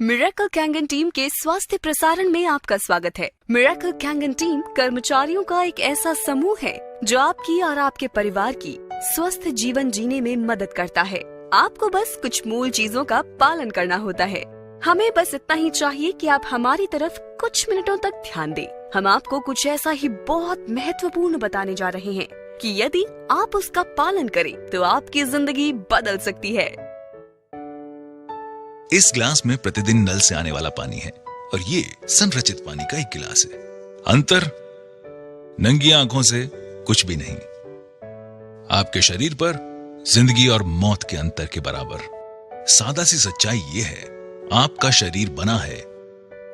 Miracle Kangen team के स्वास्थ्य प्रसारण में आपका स्वागत है। मिरेकल कैंगन टीम कर्मचारियों का एक ऐसा समूह है जो आपकी और आपके परिवार की स्वस्थ जीवन जीने में मदद करता है। आपको बस कुछ मूल चीजों का पालन करना होता है। हमें बस इतना ही चाहिए कि आप हमारी तरफ कुछ मिनटों तक ध्यान दें। हम आपको कुछ ऐसा ही बहुत महत्वपूर्ण बताने जा रहे हैं कि यदि आप उसका पालन करें तो आपकी जिंदगी बदल सकती है। इस गिलास में प्रतिदिन नल से आने वाला पानी है और ये संरचित पानी का एक गिलास है। अंतर नंगी आंखों से कुछ भी नहीं। आपके शरीर पर जिंदगी और मौत के अंतर के बराबर। सादा सी सच्चाई ये है, आपका शरीर बना है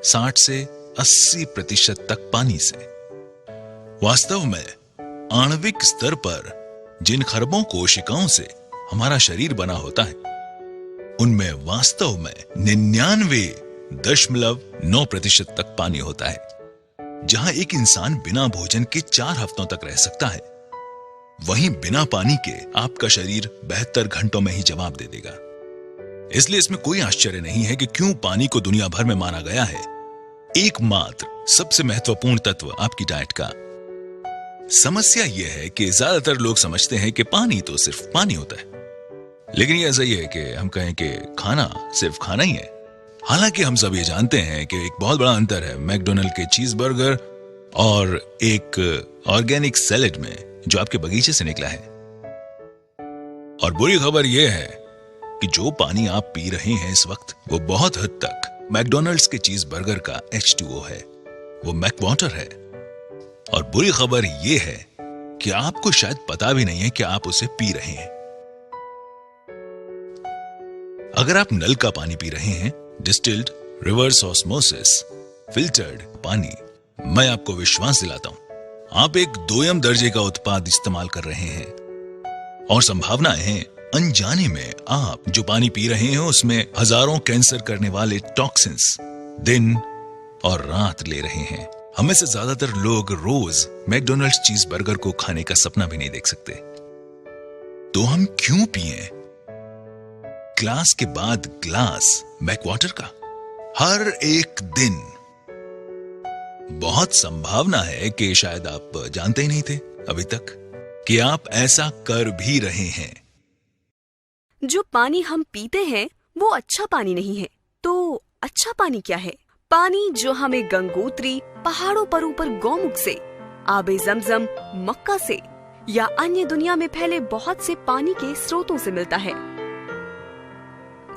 60 से 80% तक पानी से। वास्तव में आणविक स्तर पर जिन खरबों कोशिकाओं से हमारा शरीर बना होता है उनमें वास्तव में 99.9% तक पानी होता है। जहां एक इंसान बिना भोजन के 4 हफ्तों तक रह सकता है, वहीं बिना पानी के आपका शरीर 72 घंटों में ही जवाब दे देगा। इसलिए इसमें कोई आश्चर्य नहीं है कि क्यों पानी को दुनिया भर में माना गया है एकमात्र सबसे महत्वपूर्ण तत्व आपकी डाइट का। समस्या यह है कि ज्यादातर लोग समझते हैं कि पानी तो सिर्फ पानी होता है, लेकिन ये ऐसा ही है कि हम कहें कि खाना सिर्फ खाना ही है। हालांकि हम सब ये जानते हैं कि एक बहुत बड़ा अंतर है मैकडॉनल्ड के चीज बर्गर और एक ऑर्गेनिक सैलेड में जो आपके बगीचे से निकला है। और बुरी खबर यह है कि जो पानी आप पी रहे हैं इस वक्त वो बहुत हद तक मैकडॉनल्ड्स के चीज बर्गर का H2O है, वो मैक वाटर है। और बुरी खबर यह है कि आपको शायद पता भी नहीं है कि आप उसे पी रहे हैं। अगर आप नल का पानी पी रहे हैं, डिस्टिल्ड, रिवर्स ऑस्मोसिस, फिल्टर्ड पानी, मैं आपको विश्वास दिलाता हूं आप एक 2ym दर्जे का उत्पाद इस्तेमाल कर रहे हैं। और संभावनाएं हैं अनजाने में आप जो पानी पी रहे हैं उसमें हजारों कैंसर करने वाले टॉक्सिन्स दिन और रात ले रहे हैं। हमें से ज्यादातर लोग रोज मैकडॉनल्ड्स चीज बर्गर को खाने का सपना भी नहीं देख सकते। तो हम क्यों पिएं ग्लास के बाद ग्लास मैक वाटर का हर एक दिन? बहुत संभावना है कि शायद आप जानते ही नहीं थे अभी तक कि आप ऐसा कर भी रहे हैं। जो पानी हम पीते हैं वो अच्छा पानी नहीं है। तो अच्छा पानी क्या है? पानी जो हमें गंगोत्री, पहाड़ों पर ऊपर गौमुख से, आबे जमजम, मक्का से या अन्य दुनिया में फैले बहुत से पानी के स्रोतों से मिलता है।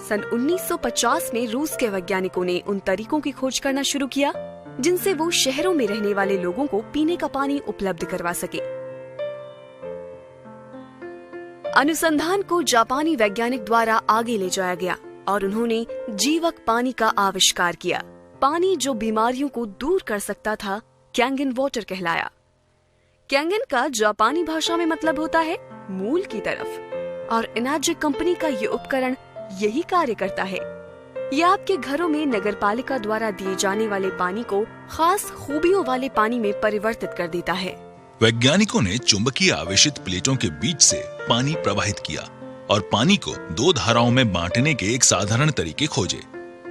सन 1950 में रूस के वैज्ञानिकों ने उन तरीकों की खोज करना शुरू किया जिनसे वो शहरों में रहने वाले लोगों को पीने का पानी उपलब्ध करवा सके। अनुसंधान को जापानी वैज्ञानिक द्वारा आगे ले जाया गया और उन्होंने जीवक पानी का आविष्कार किया। पानी जो बीमारियों को दूर कर सकता था कैंगन वाटर कहलाया। कैंगन का जापानी भाषा में मतलब होता है मूल की तरफ, और एनर्जी कंपनी का ये उपकरण यही कार्य करता है। यह आपके घरों में नगरपालिका द्वारा दिए जाने वाले पानी को खास खूबियों वाले पानी में परिवर्तित कर देता है। वैज्ञानिकों ने चुंबकीय आवेशित प्लेटों के बीच से पानी प्रवाहित किया और पानी को 2 धाराओं में बांटने के एक साधारण तरीके खोजे,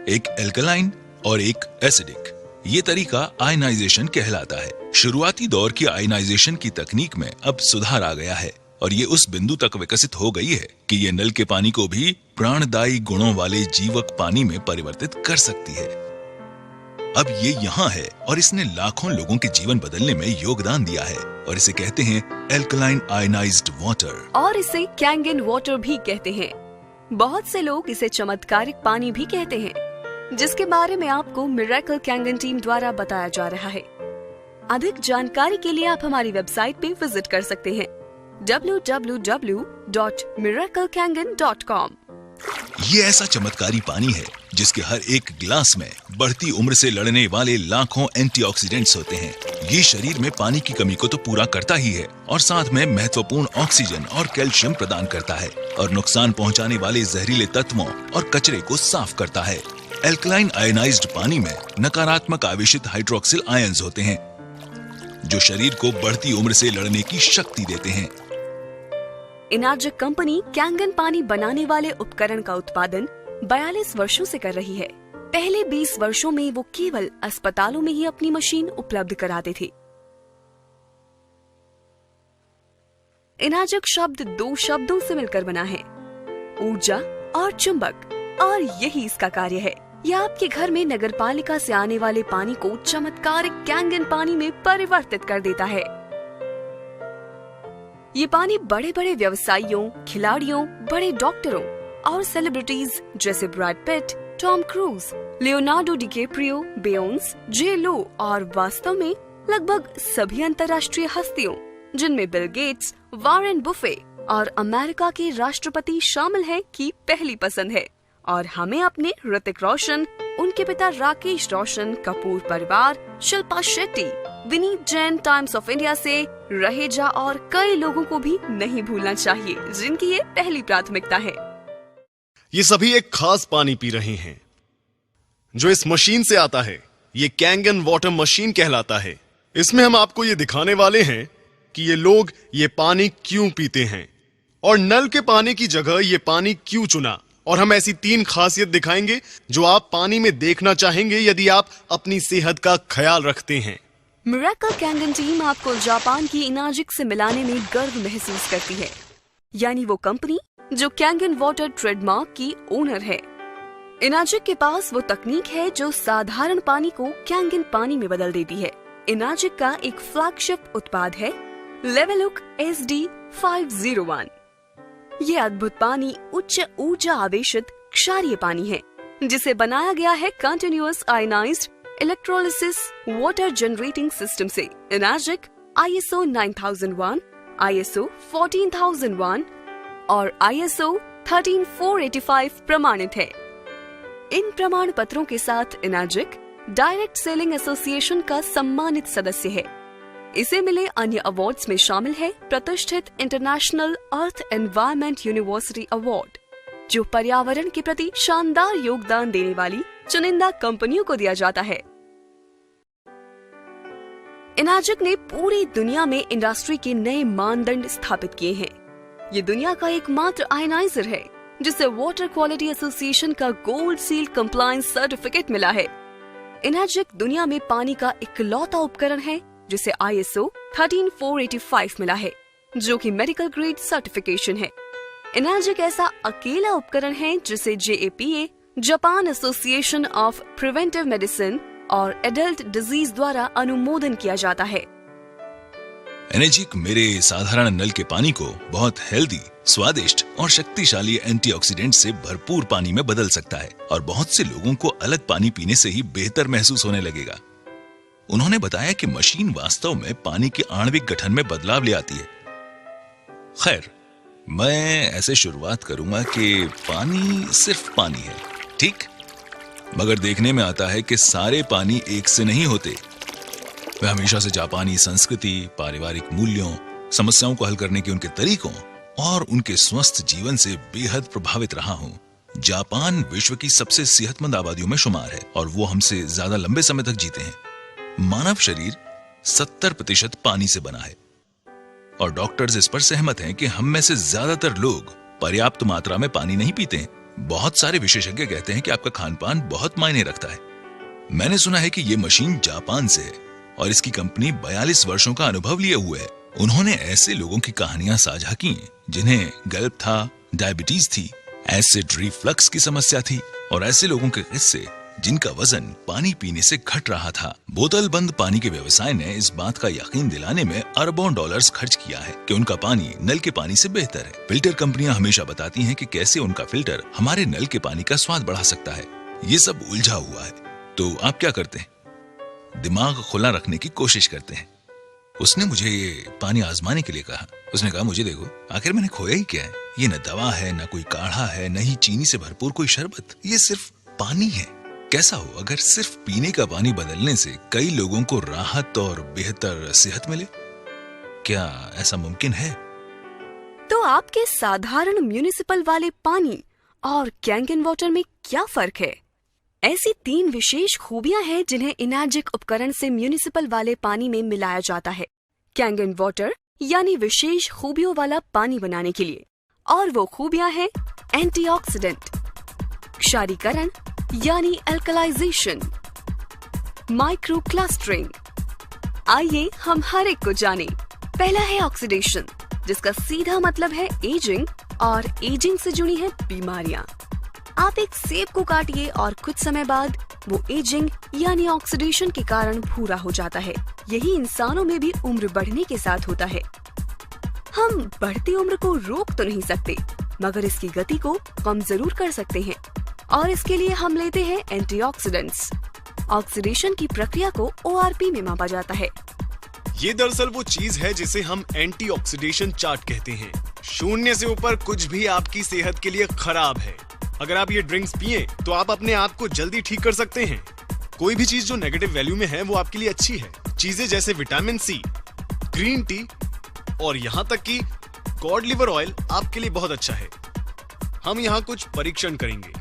एक एल्कलाइन और एक एसिडिक। ये तरीका आयनाइजेशन कहलाता है। शुरुआती दौर की आयनाइजेशन की तकनीक में अब सुधार आ गया है और ये उस बिंदु तक विकसित हो गई है कि ये नल के पानी को भी प्राणदायी गुणों वाले जीवक पानी में परिवर्तित कर सकती है। अब ये यहाँ है और इसने लाखों लोगों के जीवन बदलने में योगदान दिया है और इसे कहते हैं एल्कलाइन आयनाइज्ड वाटर, और इसे कैंगन वाटर भी कहते हैं। बहुत से लोग इसे चमत्कारिक पानी भी कहते हैं, जिसके बारे में आपको मिरेकल कैंगन टीम द्वारा बताया जा रहा है। अधिक जानकारी के लिए आप हमारी वेबसाइट पे विजिट कर सकते हैं www.miraclekangan.com। ये ऐसा चमत्कारी पानी है जिसके हर एक गिलास में बढ़ती उम्र से लड़ने वाले लाखों एंटीऑक्सीडेंट्स होते हैं। ये शरीर में पानी की कमी को तो पूरा करता ही है और साथ में महत्वपूर्ण ऑक्सीजन और कैल्शियम प्रदान करता है और नुकसान पहुंचाने वाले जहरीले तत्वों और कचरे को साफ करता है। एल्कलाइन आयनाइज्ड पानी में नकारात्मक आवेशित हाइड्रोक्सिल आयंस होते हैं जो शरीर को बढ़ती उम्र से लड़ने की शक्ति देते हैं। एनर्जी कंपनी कैंगन पानी बनाने वाले उपकरण का उत्पादन 42 वर्षों से कर रही है। पहले 20 वर्षों में वो केवल अस्पतालों में ही अपनी मशीन उपलब्ध कराते थे। इनाजक शब्द 2 शब्दों से मिलकर बना है, ऊर्जा और चुंबक, और यही इसका कार्य है। यह आपके घर में नगरपालिका से आने वाले पानी को चमत्कारिक कैंगन पानी में परिवर्तित कर देता है। ये पानी बड़े बड़े व्यवसायियों, खिलाड़ियों, बड़े डॉक्टरों और सेलिब्रिटीज जैसे Brad Pitt, Tom Cruise, Leonardo DiCaprio, Beyonce, J Lo और वास्तव में लगभग सभी अंतर्राष्ट्रीय हस्तियों जिनमें बिल गेट्स, वॉरेन बुफे और अमेरिका के राष्ट्रपति शामिल हैं की पहली पसंद है। और हमें अपने ऋतिक रोशन, उनके पिता राकेश रोशन, कपूर परिवार, Shilpa Shetty, Vineet Jain times of India से, रहेजा और कई लोगों को भी नहीं भूलना चाहिए जिनकी ये पहली प्राथमिकता है। ये सभी एक खास पानी पी रहे हैं जो इस मशीन से आता है। ये कैंगन वाटर मशीन कहलाता है। इसमें हम आपको ये दिखाने वाले हैं कि ये लोग ये पानी क्यों पीते हैं और नल के पानी की जगह ये पानी क्यों चुना। और हम ऐसी 3 खासियत दिखाएंगे जो आप पानी में देखना चाहेंगे यदि आप अपनी सेहत का ख्याल रखते हैं। मिरेकल कैंगन टीम आपको जापान की इनाजिक से मिलाने में गर्व महसूस करती है, यानी वो कंपनी जो कैंगन वाटर ट्रेडमार्क की ओनर है। इनाजिक के पास वो तकनीक है जो साधारण पानी को कैंगन पानी में बदल देती है। इनाजिक का एक फ्लैगशिप उत्पाद है लेवलुक SD501। ये अद्भुत पानी उच्च ऊर्जा आवेशित क्षारीय पानी है जिसे बनाया गया है continuous ionized electrolysis water generating system से। इनाजिक ISO 9001, ISO 14001 और ISO 13485 प्रमाणित है। इन प्रमाण पत्रों के साथ इनाजिक डायरेक्ट सेलिंग एसोसिएशन का सम्मानित सदस्य है। इसे मिले अन्य अवार्ड्स में शामिल है प्रतिष्ठित इंटरनेशनल अर्थ एनवायरनमेंट यूनिवर्सिटी अवार्ड, जो पर्यावरण के प्रति शानदार योगदान देने वाली चुनिंदा कंपनियों को दिया जाता है। इनाजिक ने पूरी दुनिया में इंडस्ट्री के नए मानदंड स्थापित किए हैं। ये दुनिया का एकमात्र आयनाइजर है जिसे वाटर क्वालिटी एसोसिएशन का गोल्ड सील कंप्लायंस सर्टिफिकेट मिला है। इनाजिक दुनिया में पानी का इकलौता उपकरण है जिसे ISO 13485 मिला है, जो कि मेडिकल ग्रेड सर्टिफिकेशन है। इनाजिक ऐसा अकेला उपकरण है जिसे JAPA, Japan association of preventive medicine और एडल्ट डिजीज द्वारा अनुमोदन किया जाता है। एनर्जिक मेरे साधारण नल के पानी को बहुत हेल्दी, स्वादिष्ट और शक्तिशाली एंटीऑक्सीडेंट से भरपूर पानी में बदल सकता है और बहुत से लोगों को अलग पानी पीने से ही बेहतर महसूस होने लगेगा। उन्होंने बताया कि मशीन वास्तव में पानी के आणविक गठन में बदलाव ले आती है। खैर, मैं ऐसे शुरुआत करूंगा कि पानी सिर्फ पानी है, ठीक? मगर देखने में आता है कि सारे पानी एक से नहीं होते। मैं हमेशा से जापानी संस्कृति, पारिवारिक मूल्यों, समस्याओं को हल करने के उनके तरीकों और उनके स्वस्थ जीवन से बेहद प्रभावित रहा हूं। जापान विश्व की सबसे सेहतमंद आबादियों में शुमार है और वो हमसे ज्यादा लंबे समय तक जीते हैं। मानव शरीर 70% पानी से बना है और डॉक्टर्स इस पर सहमत हैं कि हम में से ज्यादातर लोग पर्याप्त मात्रा में पानी नहीं पीते हैं। बहुत सारे विशेषज्ञ कहते हैं कि आपका खानपान बहुत मायने रखता है। मैंने सुना है कि ये मशीन जापान से है और इसकी कंपनी 42 वर्षों का अनुभव लिए हुए है। उन्होंने ऐसे लोगों की कहानियां साझा की जिन्हें गल्प था, डायबिटीज थी, एसिड रिफ्लक्स की समस्या थी और ऐसे लोगों के किस्से जिनका वजन पानी पीने से घट रहा था। बोतल बंद पानी के व्यवसाय ने इस बात का यकीन दिलाने में अरबों डॉलर्स खर्च किया है कि उनका पानी नल के पानी से बेहतर है। फिल्टर कंपनियां हमेशा बताती हैं कि कैसे उनका फिल्टर हमारे नल के पानी का स्वाद बढ़ा सकता है। ये सब उलझा हुआ है। तो आप क्या करते हैं? दिमाग खुला रखने की कोशिश करते हैं। उसने मुझे ये पानी आजमाने के लिए कहा। उसने कहा, मुझे देखो, आखिर मैंने खोया ही क्या है? ये न दवा है, न कोई काढ़ा है, न ही चीनी से भरपूर कोई शरबत। ये सिर्फ पानी है। कैसा हो अगर सिर्फ पीने का पानी बदलने से कई लोगों को राहत और बेहतर सेहत मिले? क्या ऐसा मुमकिन है? तो आपके साधारण म्युनिसिपल वाले पानी और कैंगन वाटर में क्या फर्क है? ऐसी 3 विशेष खूबियां हैं जिन्हें इनाजिक उपकरण से म्युनिसिपल वाले पानी में मिलाया जाता है कैंगन वाटर यानी विशेष खूबियों वाला पानी बनाने के लिए। और वो खूबियां हैं एंटीऑक्सीडेंट, क्षारीकरण यानी एल्कलाइजेशन, माइक्रो क्लस्टरिंग। आइए हम हर एक को जाने। पहला है ऑक्सीडेशन, जिसका सीधा मतलब है एजिंग, और एजिंग से जुड़ी है बीमारियां। आप एक सेब को काटिए और कुछ समय बाद वो एजिंग यानी ऑक्सीडेशन के कारण भूरा हो जाता है। यही इंसानों में भी उम्र बढ़ने के साथ होता है। हम बढ़ती उम्र को रोक तो नहीं सकते, मगर इसकी गति को कम जरूर कर सकते हैं, और इसके लिए हम लेते हैं एंटीऑक्सीडेंट्स। ऑक्सीडेशन की प्रक्रिया को ORP में मापा जाता है। ये दरअसल वो चीज है जिसे हम एंटीऑक्सीडेशन चार्ट कहते हैं। 0 से ऊपर कुछ भी आपकी सेहत के लिए खराब है। अगर आप ये ड्रिंक्स पिए तो आप अपने आप को जल्दी ठीक कर सकते हैं। कोई भी चीज जो नेगेटिव वैल्यू में है वो आपके लिए अच्छी है। चीजें जैसे विटामिन सी, ग्रीन टी और यहाँ तक कि कॉड लिवर ऑयल आपके लिए बहुत अच्छा है। हम यहाँ कुछ परीक्षण करेंगे।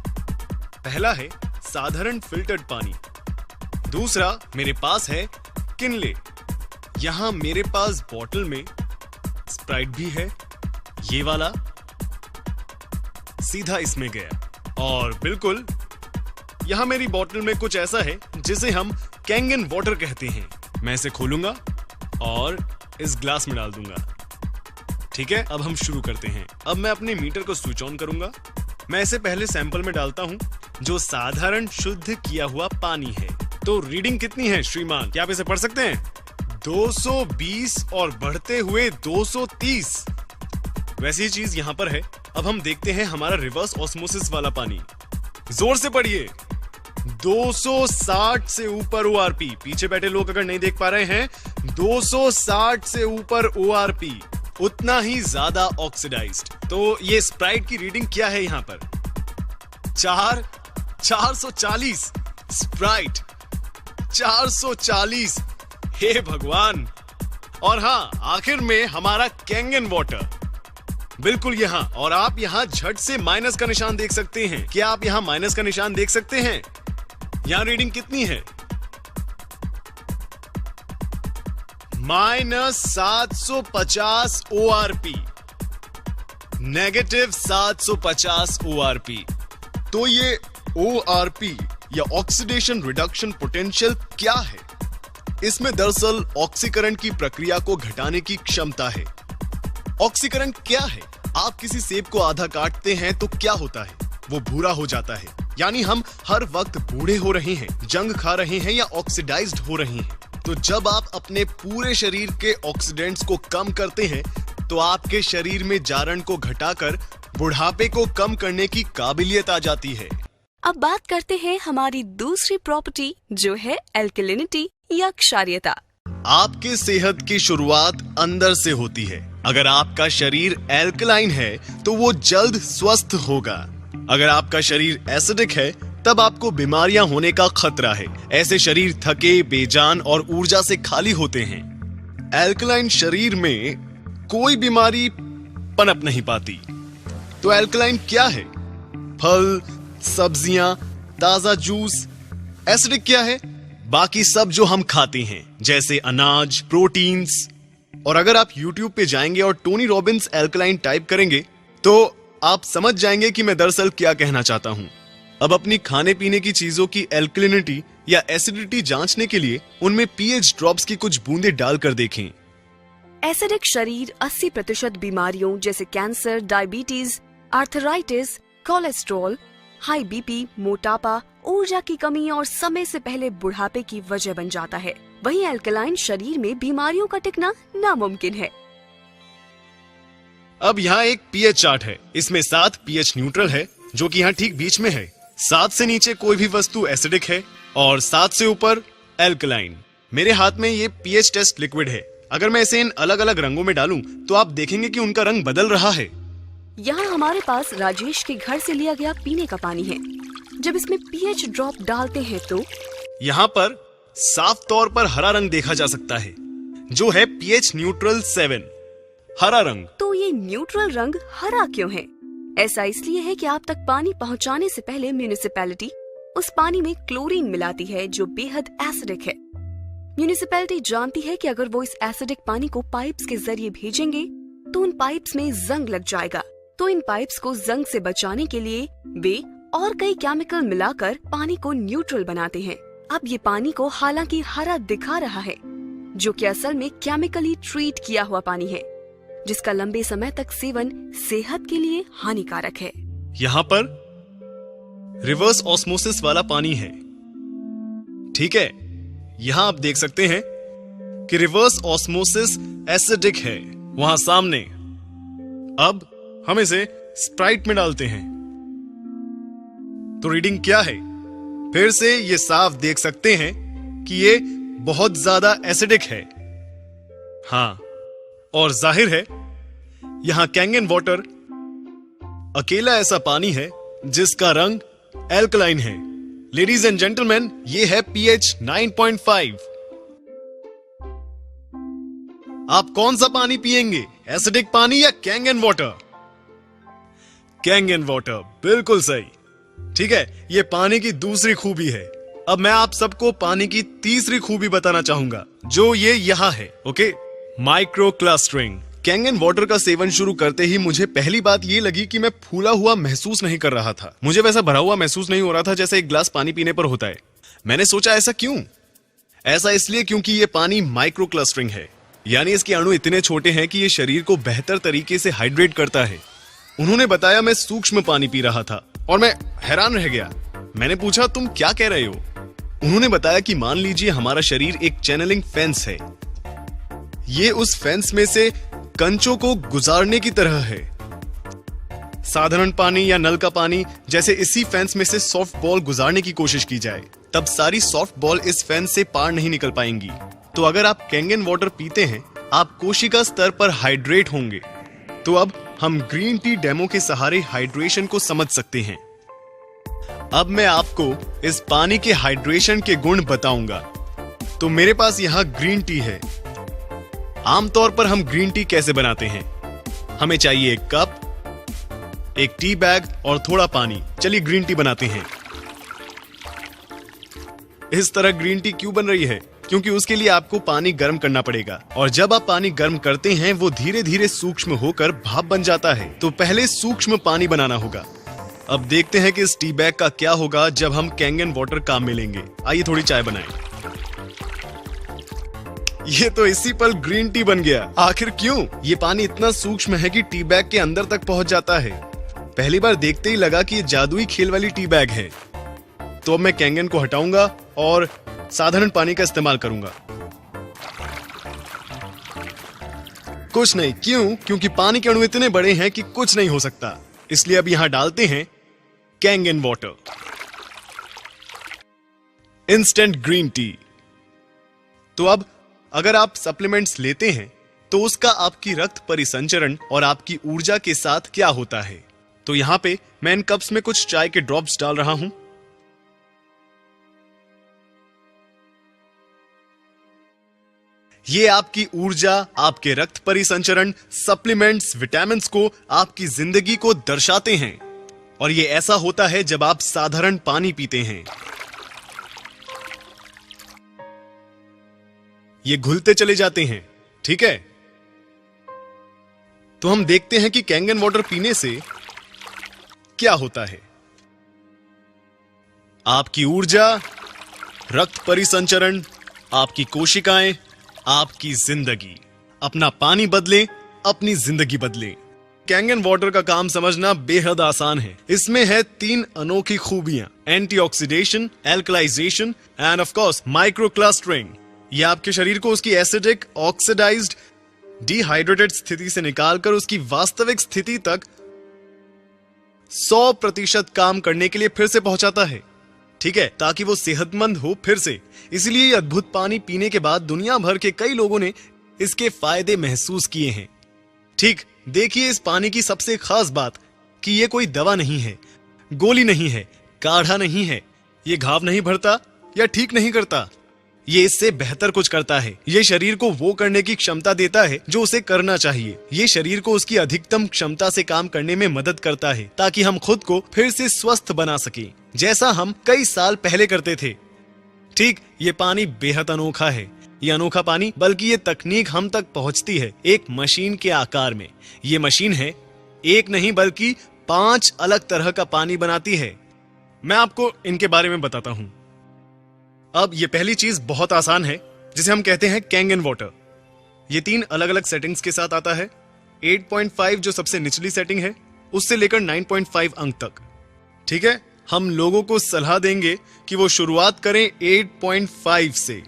पहला है साधारण फिल्टर्ड पानी। दूसरा मेरे पास है किनले। यहाँ मेरे पास बॉटल में स्प्राइट भी है, ये वाला सीधा इसमें गया। और बिल्कुल यहाँ मेरी बॉटल में कुछ ऐसा है जिसे हम कैंगन वाटर कहते हैं। मैं इसे खोलूंगा और इस ग्लास में डाल दूंगा। ठीक है, अब हम शुरू करते हैं। अब मैं अपने मीटर को स्विच ऑन करूंगा। मैं इसे पहले सैंपल में डालता हूं, जो साधारण शुद्ध किया हुआ पानी है। तो रीडिंग कितनी है श्रीमान, क्या आप इसे पढ़ सकते हैं? 220 और बढ़ते हुए 230। वैसी चीज यहाँ पर है। अब हम देखते हैं हमारा रिवर्स ऑस्मोसिस वाला पानी। जोर से पढ़िए। 260 से ऊपर ORP। पीछे बैठे लोग अगर नहीं देख पा रहे हैं, 260 से ऊपर ORP, उतना ही ज्यादा ऑक्सीडाइज्ड। तो ये स्प्राइट की रीडिंग क्या है यहाँ पर? 440 स्प्राइट 440। हे भगवान। और हाँ, आखिर में हमारा कैंगन वाटर बिल्कुल यहाँ। और आप यहाँ झट से माइनस का निशान देख सकते हैं। क्या आप यहाँ माइनस का निशान देख सकते हैं? यहाँ रीडिंग कितनी है? -750 ORP, नेगेटिव 750 ORP। तो ये ORP या ऑक्सीडेशन रिडक्शन पोटेंशियल क्या है? इसमें दरअसल ऑक्सीकरण की प्रक्रिया को घटाने की क्षमता है। ऑक्सीकरण क्या है? आप किसी सेब को आधा काटते हैं तो क्या होता है? वो भूरा हो जाता है। यानी हम हर वक्त बूढ़े हो रहे हैं, जंग खा रहे हैं या ऑक्सीडाइज्ड हो रहे हैं। तो जब आप अपने पूरे शरीर के ऑक्सीडेंट्स को कम करते हैं तो आपके शरीर में जारण को घटाकर बुढ़ापे को कम करने की काबिलियत आ जाती है। अब बात करते हैं हमारी दूसरी प्रॉपर्टी, जो है एल्कलिनिटी या क्षारीयता। आपके सेहत की शुरुआत अंदर से होती है। अगर आपका शरीर एल्कलाइन है तो वो जल्द स्वस्थ होगा। अगर आपका शरीर एसिडिक है तब आपको बीमारियां होने का खतरा है। ऐसे शरीर थके, बेजान और ऊर्जा से खाली होते हैं। एल्कलाइन शरीर में कोई बीमारी पनप नहीं पाती। तो एल्कलाइन क्या है? फल, सब्जियां, ताजा जूस। एसिडिक क्या है? बाकी सब जो हम खाते हैं, जैसे अनाज, प्रोटीन्स। और अगर आप YouTube पे जाएंगे और टोनी रॉबिन्स एल्कलाइन टाइप करेंगे तो आप समझ जाएंगे कि मैं दरअसल क्या कहना चाहता हूं। अब अपनी खाने पीने की चीजों की एल्कलिनिटी या एसिडिटी जांचने के लिए उनमें pH ड्रॉप्स की कुछ बूंदें डालकर देखें। एसिडिक शरीर 80% बीमारियों जैसे cancer, diabetes, arthritis, cholesterol, high BP, मोटापा, ऊर्जा की कमी और समय से पहले बुढ़ापे की वजह बन जाता है। वहीं एल्कलाइन शरीर में बीमारियों का टिकना नामुमकिन है। अब यहाँ एक pH चार्ट है। इसमें 7 pH न्यूट्रल है, जो कि यहाँ ठीक बीच में है। 7 से नीचे कोई भी वस्तु एसिडिक है और 7 से ऊपर एल्कलाइन। मेरे हाथ में ये pH टेस्ट लिक्विड है। अगर मैं इसे इन अलग अलग रंगों में डालूं तो आप देखेंगे कि उनका रंग बदल रहा है। यहाँ हमारे पास राजेश के घर से लिया गया पीने का पानी है। जब इसमें pH ड्रॉप डालते हैं तो यहाँ पर साफ तौर पर हरा रंग देखा जा सकता है, जो है pH न्यूट्रल 7, हरा रंग। तो ये न्यूट्रल रंग हरा क्यों है? ऐसा इसलिए है कि आप तक पानी पहुँचाने से पहले म्यूनिसिपैलिटी उस पानी में क्लोरीन मिलाती है, जो बेहद एसिडिक है। म्यूनिसिपैलिटी जानती है कि अगर वो इस एसिडिक पानी को पाइप्स के जरिए भेजेंगे तो उन पाइप्स में जंग लग जाएगा। तो इन पाइप्स को जंग से बचाने के लिए वे और कई केमिकल मिलाकर पानी को न्यूट्रल बनाते हैं। अब ये पानी को हालांकि हरा दिखा रहा है, जो कि असल में केमिकली ट्रीट किया हुआ पानी है, जिसका लंबे समय तक सेवन सेहत के लिए हानिकारक है। यहां पर रिवर्स ऑस्मोसिस वाला पानी है, ठीक है। यहां आप देख सकते हैं कि रिवर्स ऑस्मोसिस एसिडिक है वहां सामने। अब हम इसे स्प्राइट में डालते हैं तो रीडिंग क्या है, फिर से ये साफ देख सकते हैं कि ये बहुत ज्यादा एसिडिक है। हां, और जाहिर है यहां कैंगन वाटर अकेला ऐसा पानी है जिसका रंग एल्कलाइन है। लेडीज एंड जेंटलमैन, ये है पीएच 9.5। आप कौन सा पानी पिएंगे, एसिडिक पानी या कैंगन वाटर? कैंगन वाटर, बिल्कुल सही। ठीक है, ये पानी की दूसरी खूबी है। अब मैं आप सबको पानी की तीसरी खूबी बताना चाहूंगा, जो ये यहां है। Okay, micro clustering. Kangen water का सेवन शुरू करते ही मुझे पहली बात ये लगी कि मैं फूला हुआ महसूस नहीं कर रहा था। मुझे वैसा भरा हुआ महसूस नहीं हो रहा था जैसे एक ग्लास पानी पीने पर होता है। मैंने सोचा ऐसा क्यों? ऐसा इसलिए क्योंकि ये पानी माइक्रो क्लस्टरिंग है, यानी इसके अणु इतने छोटे हैं कि ये शरीर को बेहतर तरीके से हाइड्रेट करता है। उन्होंने बताया मैं सूक्ष्म पानी पी रहा था और मैं हैरान रह गया। मैंने पूछा, तुम क्या कह रहे हो? उन्होंने बताया कि मान लीजिए हमारा शरीर एक चैनलिंग फेंस है। ये उस फेंस में से कंचों को गुजारने की तरह है। साधारण पानी या नल का पानी जैसे इसी फेंस में से सॉफ्ट बॉल गुजारने की कोशिश की जाए, तब सारी सॉफ्ट बॉल इस फेंस से पार नहीं निकल पाएंगी। तो अगर आप कैंगन वाटर पीते हैं, आप कोशिका स्तर पर हाइड्रेट होंगे। तो अब हम ग्रीन टी डेमो के सहारे हाइड्रेशन को समझ सकते हैं। अब मैं आपको इस पानी के हाइड्रेशन के गुण बताऊंगा। तो मेरे पास यहां ग्रीन टी है। आमतौर पर हम ग्रीन टी कैसे बनाते हैं? हमें चाहिए एक कप, एक टी बैग और थोड़ा पानी। चलिए ग्रीन टी बनाते हैं। इस तरह ग्रीन टी क्यों बन रही है? क्योंकि उसके लिए आपको पानी गर्म करना पड़ेगा, और जब आप पानी गर्म करते हैं वो धीरे धीरे सूक्ष्म होकर भाप बन जाता है। तो पहले सूक्ष्म पानी बनाना होगा। अब देखते हैं कि इस टी बैग का क्या होगा जब हम कैंगन वाटर काम में लेंगे। आइए थोड़ी चाय बनाएं। ये तो इसी पल ग्रीन टी बन गया। आखिर क्यों? ये पानी इतना सूक्ष्म है कि टी बैग के अंदर तक पहुंच जाता है। पहली बार देखते ही लगा कि ये जादुई खेल वाली टी बैग है। तो अब मैं कैंगन को हटाऊंगा और साधारण पानी का इस्तेमाल करूंगा। कुछ नहीं, क्यों? क्योंकि पानी के अणु इतने बड़े हैं कि कुछ नहीं हो सकता। इसलिए अब यहां डालते हैं Kangen water. Instant green tea. तो अब अगर आप सप्लीमेंट्स लेते हैं तो उसका आपकी रक्त परिसंचरण और आपकी ऊर्जा के साथ क्या होता है? तो यहां पे मैं इन कप्स में कुछ चाय के ड्रॉप्स डाल रहा हूं। ये आपकी ऊर्जा, आपके रक्त परिसंचरण, सप्लीमेंट्स, विटामिन्स को, आपकी जिंदगी को दर्शाते हैं। और ये ऐसा होता है जब आप साधारण पानी पीते हैं। ये घुलते चले जाते हैं, ठीक है? तो हम देखते हैं कि कैंगन वाटर पीने से क्या होता है। आपकी ऊर्जा, रक्त परिसंचरण, आपकी कोशिकाएं, आपकी जिंदगी। अपना पानी बदलें, अपनी जिंदगी बदलें। कैंगन वाटर का काम समझना बेहद आसान है। इसमें है 3 अनोखी खूबियां: antioxidation, alkalisation end of course micro clustering. यह आपके शरीर को उसकी एसिडिक, ऑक्सीडाइज्ड, डिहाइड्रेटेड स्थिति से निकालकर उसकी वास्तविक स्थिति तक 100% काम करने के लिए फिर से पहुंचाता है, ठीक है, ताकि वो सेहतमंद हो फिर से। इसलिए ये अद्भुत पानी पीने के बाद दुनिया भर के कई लोगों ने इसके फायदे महसूस किए हैं। ठीक, देखिए इस पानी की सबसे खास बात कि ये कोई दवा नहीं है, गोली नहीं है, काढ़ा नहीं है। ये घाव नहीं भरता या ठीक नहीं करता, ये इससे बेहतर कुछ करता है। ये शरीर को वो करने की क्षमता देता है जो उसे करना चाहिए। ये शरीर को उसकी अधिकतम क्षमता से काम करने में मदद करता है, ताकि हम खुद को फिर से स्वस्थ बना सकें, जैसा हम कई साल पहले करते थे। ठीक, ये पानी बेहद अनोखा है। ये अनोखा पानी, बल्कि ये तकनीक हम तक पहुंचती है एक मशीन के आकार में। ये मशीन है, एक नहीं बल्कि 5 अलग तरह का पानी बनाती है। मैं आपको इनके बारे में बताता हूं। अब ये पहली चीज बहुत आसान है, जिसे हम कहते हैं कैंगन वाटर। ये 3 अलग अलग सेटिंग्स के साथ आता है। 8.5 जो सबसे निचली सेटिंग है, उससे लेकर 9.5 अंक तक। ठीक है, हम लोगों को सलाह देंगे कि वो शुरुआत करें 8.5 से।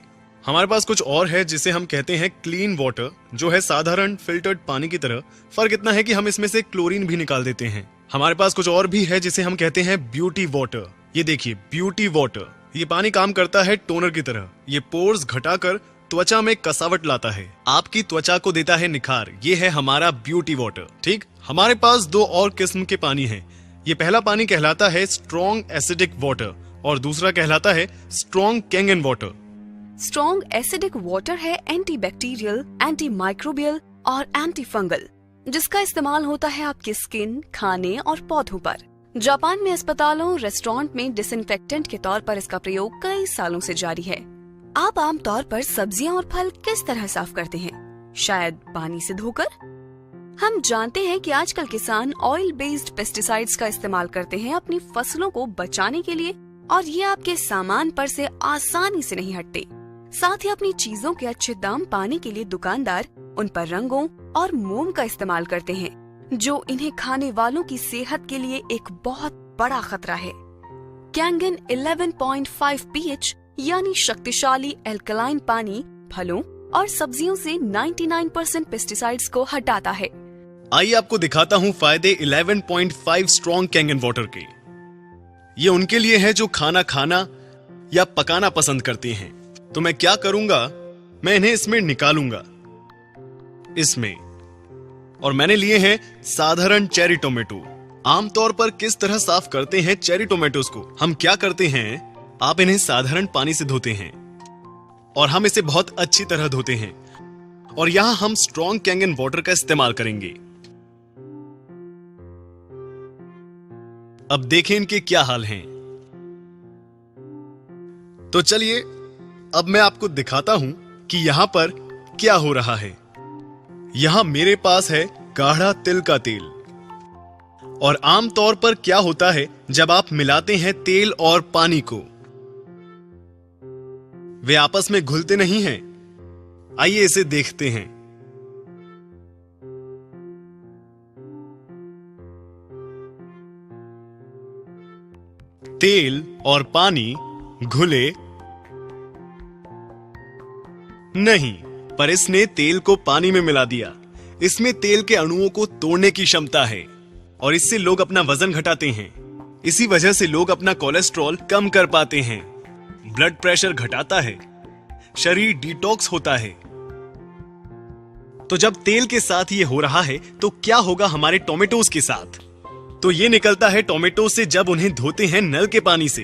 हमारे पास कुछ और है जिसे हम कहते हैं क्लीन वाटर, जो है साधारण फिल्टर्ड पानी की तरह। फर्क इतना है कि हम इसमें से क्लोरीन भी निकाल देते हैं। हमारे पास कुछ और भी है जिसे हम कहते हैं ब्यूटी वाटर। ये देखिए, ब्यूटी वाटर। ये पानी काम करता है टोनर की तरह। ये पोर्स घटाकर त्वचा में कसावट लाता है, आपकी त्वचा को देता है निखार। ये है हमारा ब्यूटी वाटर। ठीक, हमारे पास 2 और किस्म के पानी हैं। ये पहला पानी कहलाता है स्ट्रॉन्ग एसिडिक वाटर और दूसरा कहलाता है strong Kangen water. Strong acidic water है एंटीबैक्टीरियल, एंटी माइक्रोबियल और एंटी फंगल, जिसका इस्तेमाल होता है आपकी स्किन, खाने और पौधों पर। जापान में अस्पतालों, रेस्टोरेंट में डिसइंफेक्टेंट के तौर पर इसका प्रयोग कई सालों से जारी है। आप आमतौर पर सब्जियां और फल किस तरह साफ करते हैं? शायद पानी से धोकर। हम जानते हैं कि आजकल किसान ऑयल बेस्ड पेस्टिसाइड्स का इस्तेमाल करते हैं अपनी फसलों को बचाने के लिए, और ये आपके सामान पर से आसानी से नहीं हटते। साथ ही अपनी चीजों के अच्छे दाम पाने के लिए दुकानदार उन पर रंगों और मोम का इस्तेमाल करते हैं, जो इन्हें खाने वालों की सेहत के लिए एक बहुत बड़ा खतरा है। कैंगन 11.5 pH यानी शक्तिशाली एल्कलाइन पानी फलों और सब्जियों से 99% पेस्टिसाइड्स को हटाता है। आइए आपको दिखाता हूँ फायदे 11.5 स्ट्रॉन्ग कैंगन वाटर के। ये उनके लिए है जो खाना या पकाना पसंद करते हैं। तो मैं क्या करूंगा, मैं इन्हें इसमें निकालूंगा, इसमें। और मैंने लिए हैं साधारण चेरी टोमेटो। आमतौर पर किस तरह साफ करते हैं चेरी टोमेटोज को? हम क्या करते हैं, आप इन्हें साधारण पानी से धोते हैं और हम इसे बहुत अच्छी तरह धोते हैं। और यहां हम स्ट्रॉन्ग कैंगन वाटर का इस्तेमाल करेंगे। अब देखें इनके क्या हाल हैं। तो चलिए अब मैं आपको दिखाता हूं कि यहां पर क्या हो रहा है। यहां मेरे पास है गाढ़ा तिल का तेल। और आमतौर पर क्या होता है जब आप मिलाते हैं तेल और पानी को, वे आपस में घुलते नहीं हैं। आइए इसे देखते हैं। तेल और पानी घुले नहीं, पर इसने तेल को पानी में मिला दिया। इसमें तेल के अणुओं को तोड़ने की क्षमता है और इससे लोग अपना वजन घटाते हैं। इसी वजह से लोग अपना कोलेस्ट्रॉल कम कर पाते हैं, ब्लड प्रेशर घटाता है, शरीर डिटॉक्स होता है। तो जब तेल के साथ ये हो रहा है तो क्या होगा हमारे टोमेटोज के साथ? तो ये निकलता है टोमेटो से जब उन्हें धोते हैं नल के पानी से।